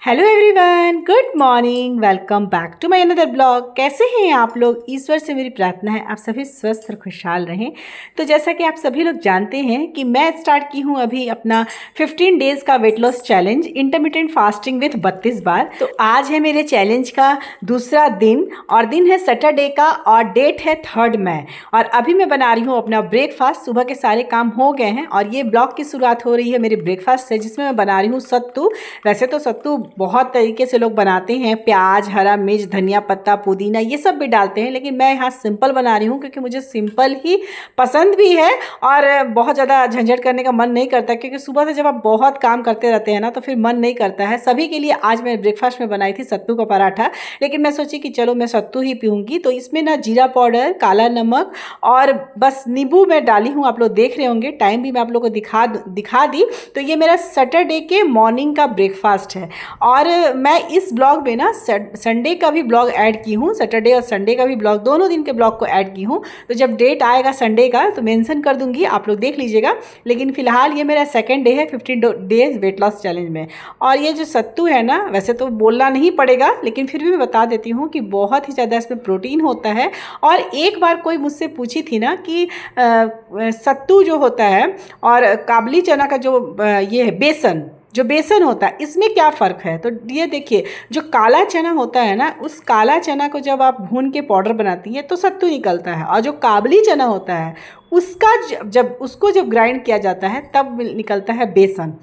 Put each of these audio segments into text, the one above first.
Hello everyone, good morning. Welcome back to my another blog. कैसे हैं आप लोग? ईश्वर से मेरी प्रार्थना है आप सभी स्वस्थ और खुशहाल रहें। तो जैसा कि आप सभी लोग जानते हैं कि मैं स्टार्ट की हूं अभी अपना 15 डेज़ का weight loss challenge intermittent fasting with 32 बार। तो आज है मेरे चैलेंज का दूसरा दिन और दिन है सैटरडे का और डेट है 3 मई। और अभी मैं बना रही हूँ अपना ब्रेकफास्ट। सुबह के सारे काम हो गए हैं और ये ब्लॉग की शुरुआत हो रही है मेरे ब्रेकफास्ट से, जिसमें मैं बना रही हूँ सत्तू। वैसे तो सत्तू बहुत तरीके से लोग बनाते हैं, प्याज, हरा मिर्च, धनिया पत्ता, पुदीना ये सब भी डालते हैं, लेकिन मैं यहाँ सिंपल बना रही हूँ क्योंकि मुझे सिंपल ही पसंद भी है और बहुत ज़्यादा झंझट करने का मन नहीं करता, क्योंकि सुबह से जब आप बहुत काम करते रहते हैं ना तो फिर मन नहीं करता है। सभी के लिए आज मैं ब्रेकफास्ट में बनाई थी सत्तू का पराठा, लेकिन मैं सोची कि चलो मैं सत्तू ही पीऊँगी। तो इसमें ना जीरा पाउडर, काला नमक और बस नींबू मैं डाली हूँ। आप लोग देख रहे होंगे, टाइम भी मैं आप लोग को दिखा दी। तो ये मेरा सैटरडे के मॉर्निंग का ब्रेकफास्ट है। और मैं इस ब्लॉग में ना संडे का भी ब्लॉग ऐड की हूँ, सैटरडे और संडे का भी ब्लॉग, दोनों दिन के ब्लॉग को ऐड की हूँ। तो जब डेट आएगा संडे का तो मेंशन कर दूंगी, आप लोग देख लीजिएगा। लेकिन फिलहाल ये मेरा सेकंड डे है 15 डेज वेट लॉस चैलेंज में। और ये जो सत्तू है ना, वैसे तो बोलना नहीं पड़ेगा लेकिन फिर भी मैं बता देती हूँ कि बहुत ही ज़्यादा इसमें प्रोटीन होता है। और एक बार कोई मुझसे पूछी थी ना कि सत्तू जो होता है और काबली चना का जो ये है बेसन, जो बेसन होता है, इसमें क्या फ़र्क है? तो ये देखिए, जो काला चना होता है ना, उस काला चना को जब आप भून के पाउडर बनाती हैं तो सत्तू निकलता है, और जो काबली चना होता है उसका जब ग्राइंड किया जाता है तब निकलता है बेसन।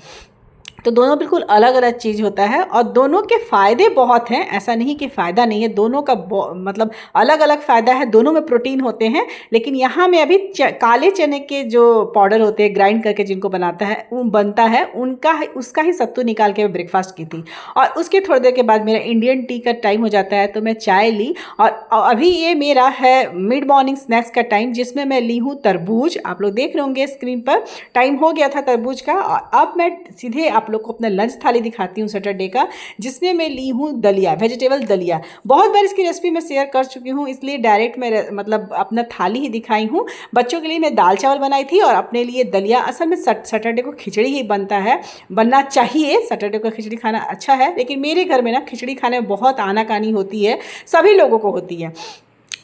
तो दोनों बिल्कुल अलग अलग चीज़ होता है और दोनों के फ़ायदे बहुत हैं, ऐसा नहीं कि फ़ायदा नहीं है। दोनों का मतलब अलग अलग फ़ायदा है, दोनों में प्रोटीन होते हैं। लेकिन यहाँ मैं अभी काले चने के जो पाउडर होते हैं ग्राइंड करके जिनको बनता है उसका ही सत्तू निकाल के मैं ब्रेकफास्ट की थी। और उसके थोड़ी देर के बाद मेरा इंडियन टी का टाइम हो जाता है, तो मैं चाय ली। और अभी ये मेरा है मिड मॉर्निंग स्नैक्स का टाइम, जिसमें मैं ली हूँ तरबूज। आप लोग देख रहे होंगे स्क्रीन पर, टाइम हो गया था तरबूज का। और अब मैं सीधे आप लोग को अपना लंच थाली दिखाती हूँ सैटरडे का, जिसमें मैं ली हूँ दलिया, वेजिटेबल दलिया। बहुत बार इसकी रेसिपी मैं शेयर कर चुकी हूँ, इसलिए डायरेक्ट मैं मतलब अपना थाली ही दिखाई हूँ। बच्चों के लिए मैं दाल चावल बनाई थी और अपने लिए दलिया। असल में सैटरडे को खिचड़ी ही बनना चाहिए। सैटरडे को खिचड़ी खाना अच्छा है, लेकिन मेरे घर में ना खिचड़ी खाने में बहुत आनाकानी होती है, सभी लोगों को होती है।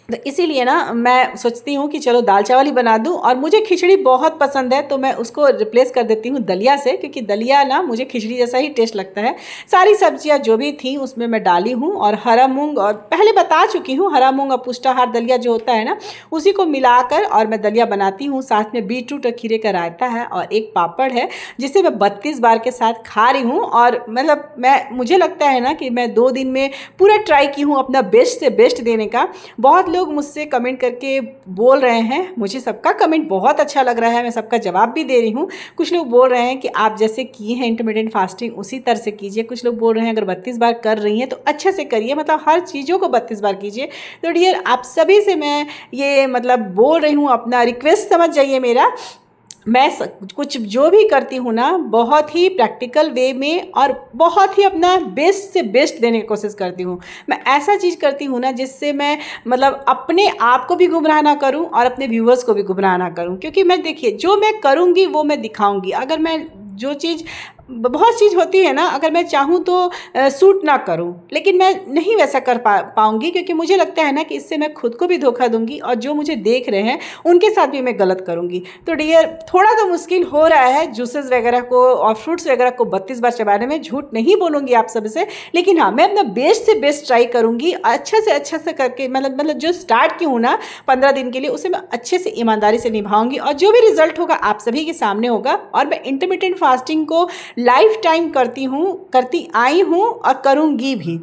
तो इसीलिए ना मैं सोचती हूँ कि चलो दाल चावल ही बना दूँ। और मुझे खिचड़ी बहुत पसंद है, तो मैं उसको रिप्लेस कर देती हूँ दलिया से, क्योंकि दलिया ना मुझे खिचड़ी जैसा ही टेस्ट लगता है। सारी सब्जियाँ जो भी थी उसमें मैं डाली हूँ, और हरा मूंग, और पहले बता चुकी हूँ, हरा मूंग और पुष्टाहार दलिया जो होता है ना, उसी को मिलाकर और मैं दलिया बनाती हूँ। साथ में बीटरूट और खीरे का रायता है और एक पापड़ है, जिसे मैं 32 बार के साथ खा रही हूँ। और मतलब मुझे लगता है ना कि मैं 2 दिन में पूरा ट्राई की हूँ अपना बेस्ट से बेस्ट देने का। बहुत लोग मुझसे कमेंट करके बोल रहे हैं, मुझे सबका कमेंट बहुत अच्छा लग रहा है, मैं सबका जवाब भी दे रही हूँ। कुछ लोग बोल रहे हैं कि आप जैसे किए हैं इंटरमिटेंट फास्टिंग उसी तरह से कीजिए। कुछ लोग बोल रहे हैं अगर 32 बार कर रही हैं तो अच्छे से करिए, मतलब हर चीज़ों को 32 बार कीजिए। तो डियर, आप सभी से मैं ये मतलब बोल रही हूँ, अपना रिक्वेस्ट समझ जाइए मेरा। मैं कुछ जो भी करती हूँ ना, बहुत ही प्रैक्टिकल वे में और बहुत ही अपना बेस्ट से बेस्ट देने की कोशिश करती हूँ। मैं ऐसा चीज़ करती हूँ ना जिससे मैं मतलब अपने आप को भी गुमराह ना करूँ और अपने व्यूअर्स को भी गुमराह ना करूँ। क्योंकि मैं देखिए, जो मैं करूँगी वो मैं दिखाऊँगी। अगर मैं जो चीज़, बहुत चीज़ होती है ना, अगर मैं चाहूँ तो सूट ना करूँ, लेकिन मैं नहीं वैसा कर पाऊँगी, क्योंकि मुझे लगता है ना कि इससे मैं खुद को भी धोखा दूँगी और जो मुझे देख रहे हैं उनके साथ भी मैं गलत करूँगी। तो डियर, थोड़ा तो मुश्किल हो रहा है जूसेस वगैरह को और फ्रूट्स वगैरह को 32 बार चबाने में, झूठ नहीं बोलूँगी आप सबसे। लेकिन हाँ, मैं अपना बेस्ट से बेस्ट ट्राई करूँगी, अच्छा से करके, मतलब जो स्टार्ट की हूँ ना 15 दिन के लिए, उसे मैं अच्छे से ईमानदारी से निभाऊँगी। और जो भी रिजल्ट होगा आप सभी के सामने होगा। और मैं इंटरमिटेंट फास्टिंग को लाइफ टाइम करती आई हूँ और करूँगी भी,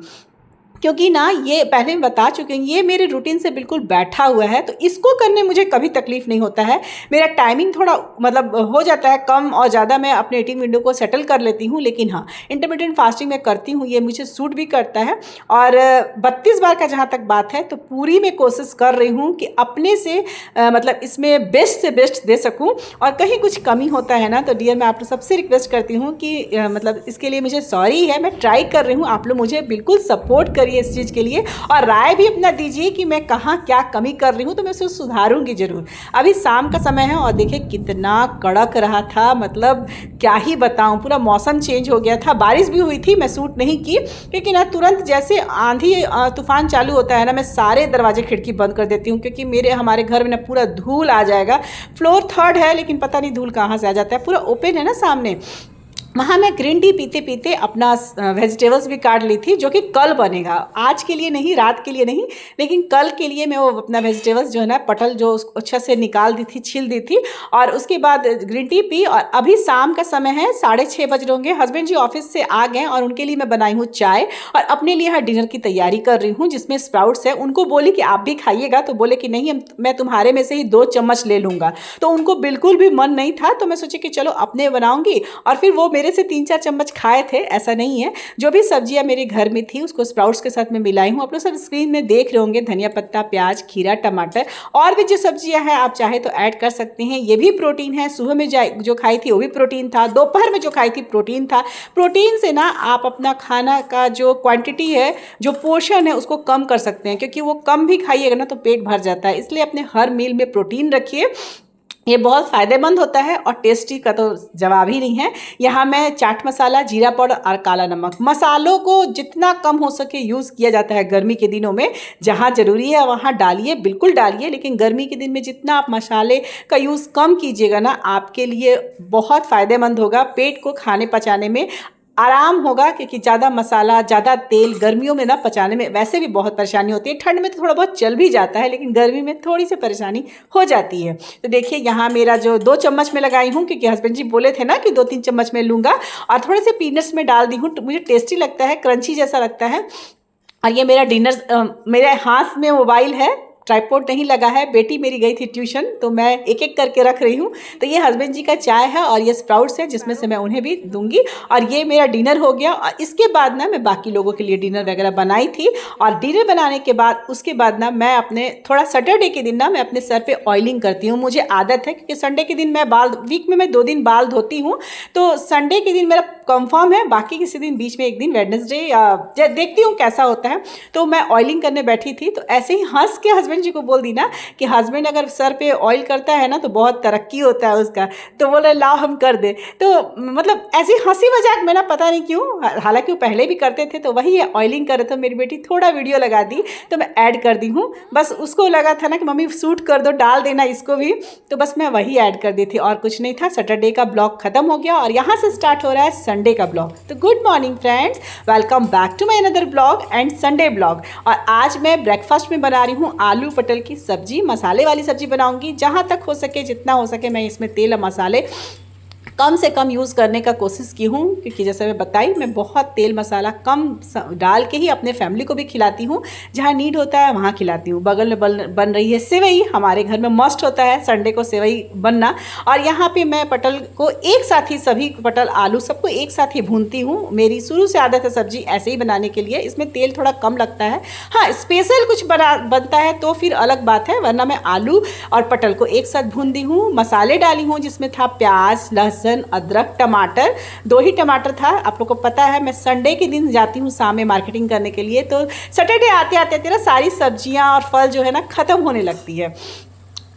क्योंकि ना ये पहले मैं बता चुकी हूँ, ये मेरे रूटीन से बिल्कुल बैठा हुआ है। तो इसको करने मुझे कभी तकलीफ नहीं होता है। मेरा टाइमिंग थोड़ा मतलब हो जाता है कम और ज़्यादा, मैं अपने ईटिंग विंडो को सेटल कर लेती हूँ। लेकिन हाँ, इंटरमिटेंट फास्टिंग में करती हूँ, ये मुझे सूट भी करता है। और 32 बार का जहाँ तक बात है, तो पूरी मैं कोशिश कर रही हूँ कि अपने से मतलब इसमें बेस्ट से बेस्ट दे सकूँ। और कहीं कुछ कमी होता है ना, तो डियर, मैं आप लोग सबसे रिक्वेस्ट करती हूँ कि मतलब इसके लिए मुझे सॉरी है। मैं ट्राई कर रही हूँ, आप लोग मुझे बिल्कुल सपोर्ट करिए। करिए इस चीज़ के लिए और राय भी अपना दीजिए कि मैं कहाँ क्या कमी कर रही हूँ, तो मैं उसे सुधारूंगी ज़रूर। अभी शाम का समय है और देखिए कितना कड़क रहा था, मतलब क्या ही बताऊँ, पूरा मौसम चेंज हो गया था। बारिश भी हुई थी, मैं शूट नहीं की क्योंकि ना तुरंत जैसे आंधी तूफान चालू होता है ना, मैं सारे दरवाजे खिड़की बंद कर देती हूँ क्योंकि हमारे घर में ना पूरा धूल आ जाएगा। फ्लोर 3rd है लेकिन पता नहीं धूल कहाँ से आ जाता है, पूरा ओपन है ना सामने। वहाँ मैं ग्रीन टी पीते पीते अपना वेजिटेबल्स भी काट ली थी, जो कि कल बनेगा, आज के लिए नहीं, रात के लिए नहीं, लेकिन कल के लिए मैं वो अपना वेजिटेबल्स जो है ना पटल जो उसको अच्छे से निकाल दी थी, छील दी थी और उसके बाद ग्रीन टी पी। और अभी शाम का समय है, 6:30 बज रहे होंगे। हस्बैंड जी ऑफिस से आ गए और उनके लिए मैं बनाई हूँ चाय और अपने लिए यहाँ डिनर की तैयारी कर रही हूँ जिसमें स्प्राउट्स है। उनको बोली कि आप भी खाइएगा, तो बोले कि नहीं, मैं तुम्हारे में से ही 2 चम्मच ले लूँगा। तो उनको बिल्कुल भी मन नहीं था, तो मैं सोची कि चलो अपने बनाऊँगी और फिर वो मेरे से 3-4 चम्मच खाए थे, ऐसा नहीं है। जो भी सब्जियां मेरे घर में थी उसको स्प्राउट्स के साथ में मिलाई हूँ। आप लोग सब स्क्रीन में देख रहे होंगे, धनिया पत्ता, प्याज, खीरा, टमाटर और भी जो सब्जियां हैं आप चाहे तो ऐड कर सकते हैं। ये भी प्रोटीन है। सुबह में जो खाई थी वो भी प्रोटीन था, दोपहर में जो खाई थी प्रोटीन था। प्रोटीन से ना आप अपना खाना का जो क्वांटिटी है, जो पोर्शन है, उसको कम कर सकते हैं क्योंकि वो कम भी खाइएगा ना तो पेट भर जाता है। इसलिए अपने हर मील में प्रोटीन रखिए, ये बहुत फ़ायदेमंद होता है और टेस्टी का तो जवाब ही नहीं है। यहाँ मैं चाट मसाला, जीरा पाउडर और काला नमक, मसालों को जितना कम हो सके यूज़ किया जाता है गर्मी के दिनों में। जहाँ ज़रूरी है वहाँ डालिए, बिल्कुल डालिए, लेकिन गर्मी के दिन में जितना आप मसाले का यूज़ कम कीजिएगा ना, आपके लिए बहुत फ़ायदेमंद होगा। पेट को खाने पचाने में आराम होगा क्योंकि ज़्यादा मसाला, ज़्यादा तेल गर्मियों में ना पचाने में वैसे भी बहुत परेशानी होती है। ठंड में तो थोड़ा बहुत चल भी जाता है लेकिन गर्मी में थोड़ी सी परेशानी हो जाती है। तो देखिए यहाँ मेरा जो 2 चम्मच में लगाई हूँ क्योंकि हस्बैंड जी बोले थे ना कि 2-3 चम्मच में लूँगा, और थोड़े से पीनट्स में डाल दी हूँ, तो मुझे टेस्टी लगता है, क्रंची जैसा लगता है। और ये मेरा डिनर, मेरे हाथ में मोबाइल है, ट्राइपॉड नहीं लगा है। बेटी मेरी गई थी ट्यूशन तो मैं एक एक करके रख रही हूँ। तो ये हस्बैंड जी का चाय है और ये स्प्राउट्स है जिसमें से मैं उन्हें भी दूंगी। और ये मेरा डिनर हो गया और इसके बाद ना मैं बाकी लोगों के लिए डिनर वगैरह बनाई थी। और डिनर बनाने के बाद उसके बाद ना मैं अपने थोड़ा सैटरडे के दिन ना मैं अपने सर पे ऑयलिंग करती हूँ। मुझे आदत है क्योंकि संडे के दिन मैं वीक में मैं 2 दिन बाल धोती हूँ, तो संडे के दिन मेरा कंफर्म है, बाकी किसी दिन बीच में एक दिन वेडनेसडे या देखती हूँ कैसा होता है। तो मैं ऑयलिंग करने बैठी थी तो ऐसे ही हंस के हस्बैंड जी को बोल दी ना कि हस्बैंड अगर सर पे ऑयल करता है ना तो बहुत तरक्की होता है उसका, तो बोले लाओ हम कर दे। तो मतलब ऐसी हंसी मजाक में ना, पता नहीं क्यों, हालांकि वो पहले भी करते थे, तो वही ऑयलिंग कर रहे थे। मेरी बेटी थोड़ा वीडियो लगा दी तो मैं ऐड कर दी हूँ। बस उसको लगा था ना कि मम्मी शूट कर दो, डाल देना इसको भी, तो बस मैं वही ऐड कर दी थी और कुछ नहीं था। सैटरडे का ब्लॉग खत्म हो गया और यहाँ से स्टार्ट हो रहा है संडे का ब्लॉग। तो good morning friends, welcome back to my another blog and Sunday blog. और आज मैं ब्रेकफास्ट में बना रही हूँ आलू पटल की सब्जी, मसाले वाली सब्जी बनाऊंगी। जहाँ तक हो सके, जितना हो सके, मैं इसमें तेल और मसाले कम से कम यूज़ करने का कोशिश की हूँ क्योंकि जैसे मैं बताई, मैं बहुत तेल मसाला कम डाल के ही अपने फैमिली को भी खिलाती हूँ। जहाँ नीड होता है वहाँ खिलाती हूँ। बगल में बन रही है सेवई, हमारे घर में मस्ट होता है संडे को सेवई बनना। और यहाँ पे मैं पटल को एक साथ ही, सभी पटल आलू सबको एक साथ ही भूनती हूँ। मेरी शुरू से आदत है सब्जी ऐसे ही बनाने के लिए। इसमें तेल थोड़ा कम लगता है। हाँ, स्पेशल कुछ बनता है तो फिर अलग बात है, वरना मैं आलू और पटल को एक साथ भून दी हूँ। मसाले डाली हूँ जिसमें था प्याज, लहसुन, अदरक, टमाटर, 2 ही टमाटर था। आप लोग को पता है मैं संडे के दिन जाती हूँ शाम में मार्केटिंग करने के लिए, तो सैटरडे आते आते तेरा सारी सब्जियां और फल जो है ना ख़त्म होने लगती है,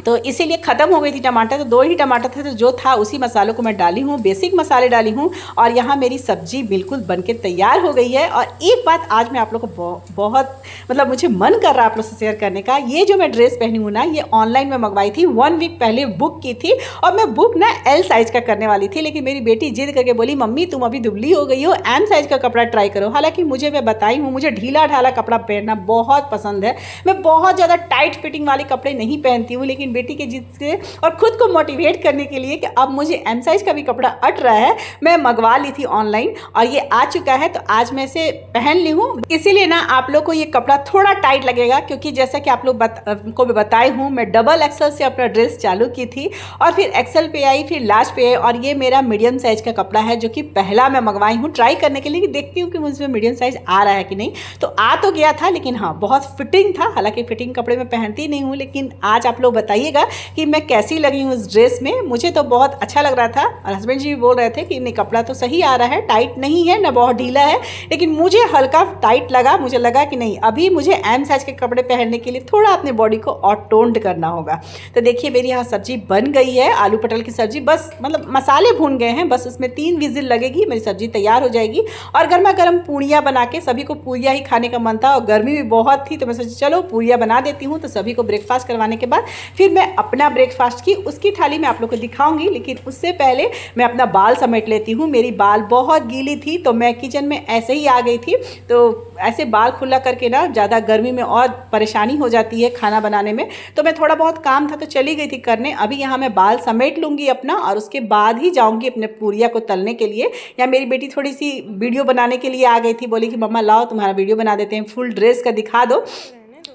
तो इसीलिए ख़त्म हो गई थी टमाटर। तो 2 ही टमाटर थे, तो जो था उसी मसालों को मैं डाली हूँ, बेसिक मसाले डाली हूँ। और यहाँ मेरी सब्जी बिल्कुल बनके तैयार हो गई है। और एक बात आज मैं आप लोग को बहुत मतलब मुझे मन कर रहा है आप लोग से शेयर करने का। ये जो मैं ड्रेस पहनी हूँ ना, ये ऑनलाइन में मंगवाई थी, 1 वीक पहले बुक की थी। और मैं बुक ना L साइज़ का करने वाली थी, लेकिन मेरी बेटी जिद करके बोली मम्मी तुम अभी दुबली हो गई हो, M साइज़ का कपड़ा ट्राई करो। हालाँकि मैं बताई हूँ, मुझे ढीला ढाला कपड़ा पहनना बहुत पसंद है। मैं बहुत ज़्यादा टाइट फिटिंग वाले कपड़े नहीं पहनती हूँ, लेकिन बेटी के जिद से और खुद को मोटिवेट करने के लिए कि अब मुझे M साइज़ का भी कपड़ा अट रहा है, मैं मंगवा ली थी ऑनलाइन और ये आ चुका है। तो आज मैं इसे पहन ली हूँ। इसीलिए ना आप लोग को ये कपड़ा थोड़ा टाइट लगेगा क्योंकि जैसा कि आप लोग को भी बताई हूँ, मैं डबल एक्सल से अपना ड्रेस चालू की थी और फिर एक्सल पे आई, फिर लार्ज पे आई। और ये मेरा मीडियम साइज़ का कपड़ा है जो कि पहला मैं मंगवाई हूँ ट्राई करने के लिए कि देखती हूँ कि मुझमें मीडियम साइज़ आ रहा है कि नहीं। तो आ तो गया था, लेकिन हाँ बहुत फिटिंग था। हालांकि फिटिंग कपड़े में पहनती नहीं हूँ, लेकिन आज आप लोग बताइए बताइएगा कि मैं कैसी लगी हूँ इस ड्रेस में। मुझे तो बहुत अच्छा लग रहा था और हस्बैंड जी भी बोल रहे थे कि नहीं कपड़ा तो सही आ रहा है, टाइट नहीं है ना बहुत ढीला है, लेकिन मुझे हल्का टाइट लगा। मुझे लगा कि नहीं अभी मुझे एम साइज के कपड़े पहनने के लिए थोड़ा अपने बॉडी को और टोन्ड करना होगा। तो देखिए मेरी यहाँ सब्जी बन गई है, आलू पटल की सब्जी, बस मतलब मसाले भून गए हैं, बस उसमें 3 विजिल लगेगी, मेरी सब्जी तैयार हो जाएगी। और गर्मा गर्म पूड़ियाँ बना के, सभी को पूड़ियाँ ही खाने का मन था और गर्मी भी बहुत थी, तो मैं सोची चलो पूड़ियाँ बना देती हूँ। तो सभी को ब्रेकफास्ट करवाने के बाद फिर मैं अपना ब्रेकफास्ट की उसकी थाली में आप लोग को दिखाऊंगी, लेकिन उससे पहले मैं अपना बाल समेट लेती हूँ। मेरी बाल बहुत गीली थी तो मैं किचन में ऐसे ही आ गई थी। तो ऐसे बाल खुला करके ना ज़्यादा गर्मी में और परेशानी हो जाती है खाना बनाने में, तो मैं थोड़ा बहुत काम था तो चली गई थी करने। अभी यहाँ मैं बाल समेट लूँगी अपना और उसके बाद ही जाऊँगी अपने पूरिया को तलने के लिए। या मेरी बेटी थोड़ी सी वीडियो बनाने के लिए आ गई थी, बोली कि मम्मा लाओ तुम्हारा वीडियो बना देते हैं, फुल ड्रेस का दिखा दो।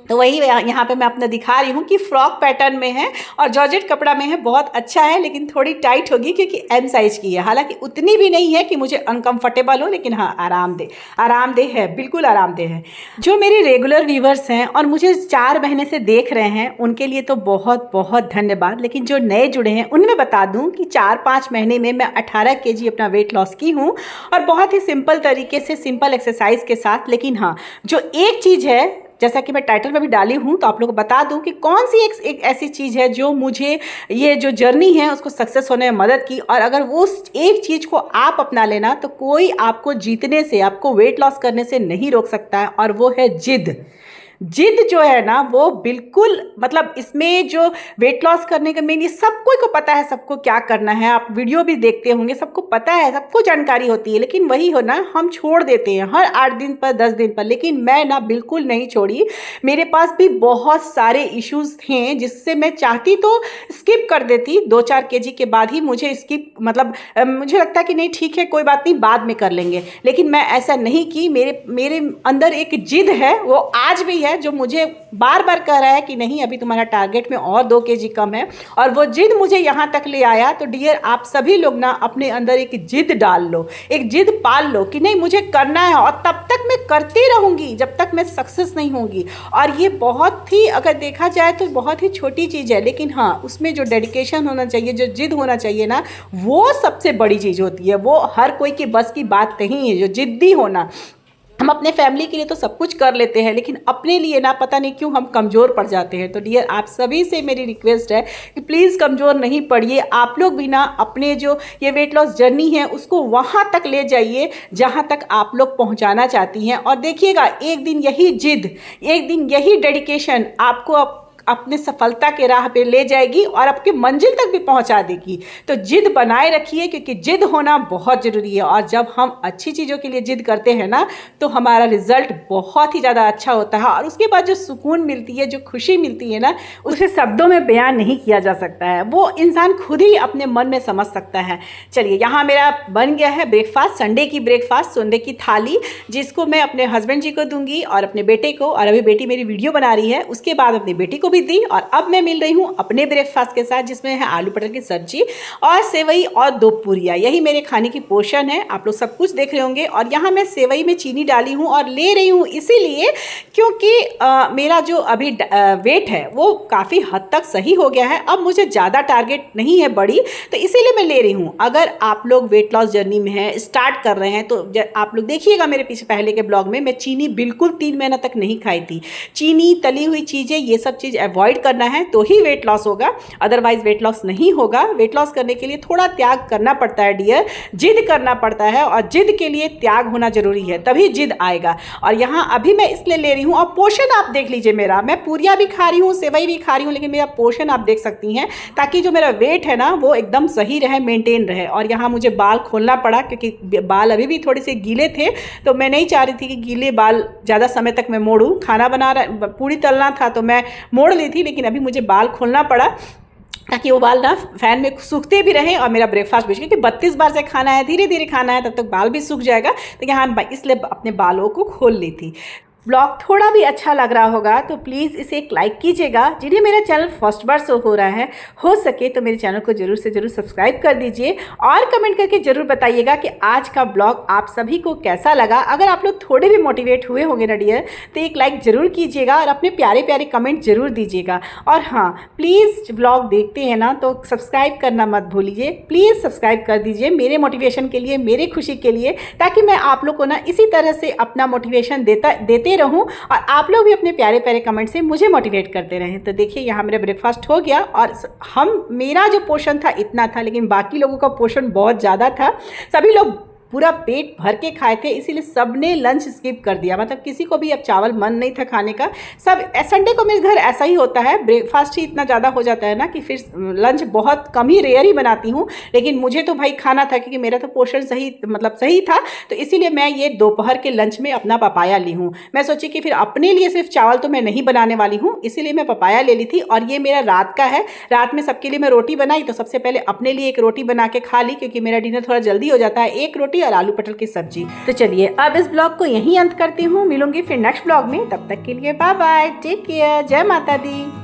तो वही यहाँ पे मैं अपना दिखा रही हूँ कि फ्रॉक पैटर्न में है और जॉर्जेट कपड़ा में है, बहुत अच्छा है, लेकिन थोड़ी टाइट होगी क्योंकि एम साइज की है। हालांकि उतनी भी नहीं है कि मुझे अनकंफर्टेबल हो, लेकिन हाँ आरामदेह है, बिल्कुल आरामदेह है। जो मेरे रेगुलर व्यूवर्स हैं और मुझे 4 महीने से देख रहे हैं उनके लिए तो बहुत बहुत धन्यवाद, लेकिन जो नए जुड़े हैं उनमें बता दूँ कि 4-5 महीने में मैं 18 kg अपना वेट लॉस की हूँ और बहुत ही सिंपल तरीके से, सिंपल एक्सरसाइज के साथ। लेकिन हाँ जो एक चीज़ है, जैसा कि मैं टाइटल में भी डाली हूँ, तो आप लोगों को बता दूँ कि कौन सी एक ऐसी चीज़ है जो मुझे ये जो जर्नी है उसको सक्सेस होने में मदद की। और अगर वो एक चीज़ को आप अपना लेना तो कोई आपको जीतने से, आपको वेट लॉस करने से नहीं रोक सकता है, और वो है जिद। जिद जो है ना वो बिल्कुल, मतलब इसमें जो वेट लॉस करने का मेन, ये सबको को पता है सबको क्या करना है। आप वीडियो भी देखते होंगे, सबको पता है, सबको जानकारी होती है, लेकिन वही हो ना हम छोड़ देते हैं हर 8 दिन पर, 10 दिन पर। लेकिन मैं ना बिल्कुल नहीं छोड़ी। मेरे पास भी बहुत सारे इश्यूज थे जिससे मैं चाहती तो स्किप कर देती 2-4 kg के बाद ही मुझे स्किप, मतलब मुझे लगता कि नहीं ठीक है कोई बात नहीं बाद में कर लेंगे, लेकिन मैं ऐसा नहीं की। मेरे अंदर एक जिद है, वो आज भी है, जो मुझे बार बार कह रहा है कि नहीं अभी तुम्हारा टारगेट में और 2 kg कम है, और वो जिद मुझे यहाँ तक ले आया। तो डियर आप सभी लोग ना अपने अंदर एक जिद डाल लो, एक जिद पाल लो कि नहीं मुझे करना है, और तब तक मैं करती रहूँगी जब तक मैं सक्सेस नहीं होंगी। और ये बहुत ही, अगर देखा जाए तो बहुत ही छोटी चीज़ है, लेकिन हाँ उसमें जो डेडिकेशन होना चाहिए, जो जिद होना चाहिए ना, वो सबसे बड़ी चीज़ होती है। वो हर कोई के बस की बात नहीं है जो जिद्दी होना। हम अपने फैमिली के लिए तो सब कुछ कर लेते हैं, लेकिन अपने लिए ना पता नहीं क्यों हम कमज़ोर पड़ जाते हैं। तो डियर आप सभी से मेरी रिक्वेस्ट है कि प्लीज़ कमज़ोर नहीं पड़िए। आप लोग भी ना अपने जो ये वेट लॉस जर्नी है उसको वहाँ तक ले जाइए जहाँ तक आप लोग पहुँचाना चाहती हैं। और देखिएगा एक दिन यही जिद, एक दिन यही डेडिकेशन आपको अपने सफलता के राह पे ले जाएगी और आपके मंजिल तक भी पहुंचा देगी। तो जिद बनाए रखिए, क्योंकि जिद होना बहुत ज़रूरी है। और जब हम अच्छी चीज़ों के लिए जिद करते हैं ना तो हमारा रिजल्ट बहुत ही ज़्यादा अच्छा होता है, और उसके बाद जो सुकून मिलती है, जो खुशी मिलती है ना, उसे शब्दों में बयान नहीं किया जा सकता है, वो इंसान खुद ही अपने मन में समझ सकता है। चलिए यहाँ मेरा बन गया है ब्रेकफास्ट, संडे की ब्रेकफास्ट, संडे की थाली, जिसको मैं अपने हस्बैंड जी को दूंगी और अपने बेटे को। और अभी बेटी मेरी वीडियो बना रही है, उसके बाद अपनी बेटी को दी। और अब मैं मिल रही हूँ अपने ब्रेकफास्ट के साथ, जिसमें है आलू पटर की सब्जी और सेवई और 2 पूरियाँ। यही मेरे खाने की पोर्शन है, आप लोग सब कुछ देख रहे होंगे। और यहाँ मैं सेवई में चीनी डाली हूँ और ले रही हूँ इसीलिए क्योंकि मेरा जो अभी वेट है वो काफ़ी हद तक सही हो गया है। अब मुझे ज़्यादा टारगेट नहीं है बड़ी, तो इसीलिए मैं ले रही हूँ। अगर आप लोग वेट लॉस जर्नी में है, स्टार्ट कर रहे हैं, तो आप लोग देखिएगा मेरे पीछे पहले के ब्लॉग में मैं चीनी बिल्कुल 3 महीना तक नहीं खाई थी। चीनी, तली हुई चीज़ें, ये सब चीज़ अवॉइड करना है तो ही वेट लॉस होगा, अदरवाइज वेट लॉस नहीं होगा। वेट लॉस करने के लिए थोड़ा त्याग करना पड़ता है डियर, जिद करना पड़ता है, और जिद के लिए त्याग होना जरूरी है, तभी जिद आएगा। और यहाँ अभी मैं इसलिए ले रही हूँ, और पोर्शन आप देख लीजिए मेरा, मैं पूरियाँ भी खा रही हूँ, सेवई भी खा रही हूँ, लेकिन मेरा पोर्शन आप देख सकती हैं, ताकि जो मेरा वेट है ना वो एकदम सही रहे, मेंटेन रहे। और यहाँ मुझे बाल खोलना पड़ा क्योंकि बाल अभी भी थोड़े से गीले थे, तो मैं नहीं चाह रही थी कि गीले बाल ज़्यादा समय तक मैं मोड़ूँ। खाना बना रहा, पूरी तलना था तो मैं मोड़ ली थी, लेकिन अभी मुझे बाल खोलना पड़ा ताकि वो बाल ना फैन में सूखते भी रहें और मेरा ब्रेकफास्ट भी, क्योंकि 32 बार से खाना है, धीरे धीरे खाना है, तब तक बाल भी सूख जाएगा। तो यहाँ इसलिए अपने बालों को खोल ली थी। ब्लॉग थोड़ा भी अच्छा लग रहा होगा तो प्लीज़ इसे एक लाइक कीजिएगा। जिन्हें मेरा चैनल फर्स्ट बार शो हो रहा है, हो सके तो मेरे चैनल को जरूर से जरूर सब्सक्राइब कर दीजिए और कमेंट करके ज़रूर बताइएगा कि आज का ब्लॉग आप सभी को कैसा लगा। अगर आप लोग थोड़े भी मोटिवेट हुए होंगे ना डियर, तो एक लाइक ज़रूर कीजिएगा और अपने प्यारे प्यारे कमेंट ज़रूर दीजिएगा। और हाँ, प्लीज़ ब्लॉग देखते हैं ना तो सब्सक्राइब करना मत भूलिए। प्लीज़ सब्सक्राइब कर दीजिए मेरे मोटिवेशन के लिए, मेरे खुशी के लिए, ताकि मैं आप लोग को ना इसी तरह से अपना मोटिवेशन देते रहूं और आप लोग भी अपने प्यारे प्यारे कमेंट से मुझे मोटिवेट करते रहें। तो देखिए यहाँ मेरा ब्रेकफास्ट हो गया और मेरा जो पोर्शन था इतना था, लेकिन बाकी लोगों का पोर्शन बहुत ज़्यादा था। सभी लोग पूरा पेट भर के खाए थे, इसीलिए सब ने लंच स्किप कर दिया। मतलब किसी को भी अब चावल मन नहीं था खाने का। सब संडे को मेरे घर ऐसा ही होता है, ब्रेकफास्ट ही इतना ज़्यादा हो जाता है ना कि फिर लंच बहुत कम ही, रेयर ही बनाती हूँ। लेकिन मुझे तो भाई खाना था क्योंकि मेरा तो पोर्शन सही था, तो इसीलिए मैं ये दोपहर के लंच में अपना पपाया ली हूँ। मैं सोची कि फिर अपने लिए सिर्फ चावल तो मैं नहीं बनाने वाली हूँ, इसीलिए मैं पपाया ले ली थी। और ये मेरा रात का है। रात में सबके लिए मैं रोटी बनाई, तो सबसे पहले अपने लिए एक रोटी बना के खा ली क्योंकि मेरा डिनर थोड़ा जल्दी हो जाता है। एक रोटी और आलू पटल की सब्जी। तो चलिए अब इस ब्लॉग को यहीं अंत करती हूँ। मिलूंगी फिर नेक्स्ट ब्लॉग में, तब तक के लिए बाय बाय, टेक केयर, जय माता दी।